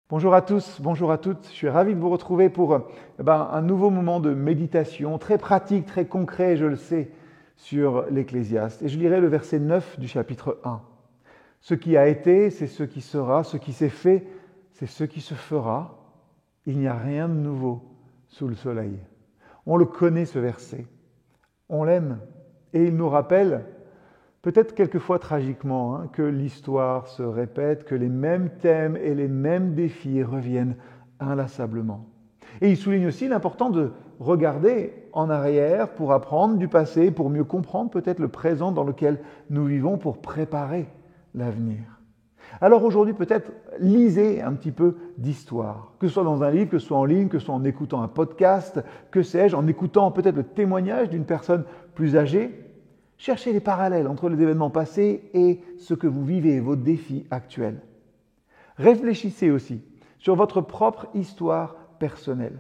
Bonjour à tous, bonjour à toutes. Je suis ravi de vous retrouver pour un nouveau moment de méditation très pratique, très concret, je le sais, sur l'Ecclésiaste. Et je lirai le verset 9 du chapitre 1. Ce qui a été, c'est ce qui sera, ce qui s'est fait, c'est ce qui se fera. Il n'y a rien de nouveau sous le soleil. On le connaît ce verset, on l'aime et il nous rappelle, peut-être quelquefois tragiquement, que l'histoire se répète, que les mêmes thèmes et les mêmes défis reviennent inlassablement. Et il souligne aussi l'importance de regarder en arrière pour apprendre du passé, pour mieux comprendre peut-être le présent dans lequel nous vivons, pour préparer l'avenir. Alors aujourd'hui, peut-être, lisez un petit peu d'histoire, que ce soit dans un livre, que ce soit en ligne, que ce soit en écoutant un podcast, que sais-je, en écoutant peut-être le témoignage d'une personne plus âgée. Cherchez les parallèles entre les événements passés et ce que vous vivez, vos défis actuels. Réfléchissez aussi sur votre propre histoire personnelle.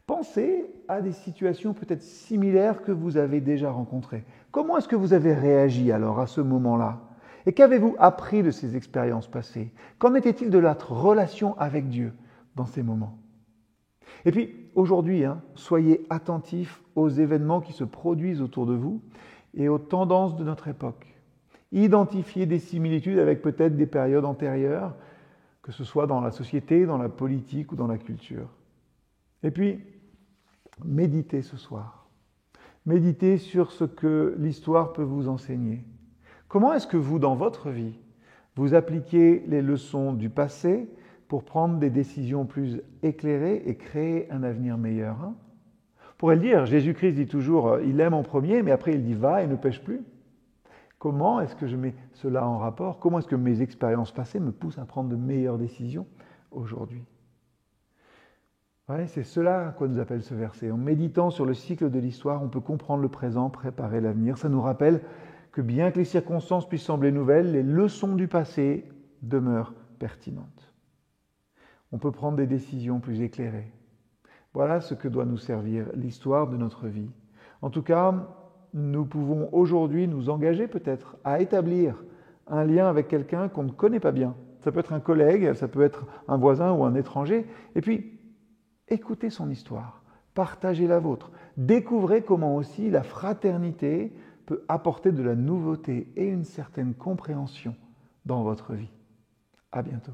Pensez à des situations peut-être similaires que vous avez déjà rencontrées. Comment est-ce que vous avez réagi alors à ce moment-là ? Et qu'avez-vous appris de ces expériences passées ? Qu'en était-il de votre relation avec Dieu dans ces moments ? Et puis, aujourd'hui, soyez attentifs aux événements qui se produisent autour de vous et aux tendances de notre époque. Identifiez des similitudes avec peut-être des périodes antérieures, que ce soit dans la société, dans la politique ou dans la culture. Et puis, méditez ce soir. Méditez sur ce que l'histoire peut vous enseigner. Comment est-ce que vous, dans votre vie, vous appliquez les leçons du passé pour prendre des décisions plus éclairées et créer un avenir meilleur ? On pourrait le dire, Jésus-Christ dit toujours « il aime en premier », mais après il dit « va et ne pêche plus ». Comment est-ce que je mets cela en rapport ? Comment est-ce que mes expériences passées me poussent à prendre de meilleures décisions aujourd'hui ? C'est cela à quoi nous appelle ce verset. En méditant sur le cycle de l'histoire, on peut comprendre le présent, préparer l'avenir. Ça nous rappelle que bien que les circonstances puissent sembler nouvelles, les leçons du passé demeurent pertinentes. On peut prendre des décisions plus éclairées. Voilà ce que doit nous servir l'histoire de notre vie. En tout cas, nous pouvons aujourd'hui nous engager peut-être à établir un lien avec quelqu'un qu'on ne connaît pas bien. Ça peut être un collègue, ça peut être un voisin ou un étranger. Et puis, écoutez son histoire, partagez la vôtre. Découvrez comment aussi la fraternité peut apporter de la nouveauté et une certaine compréhension dans votre vie. À bientôt.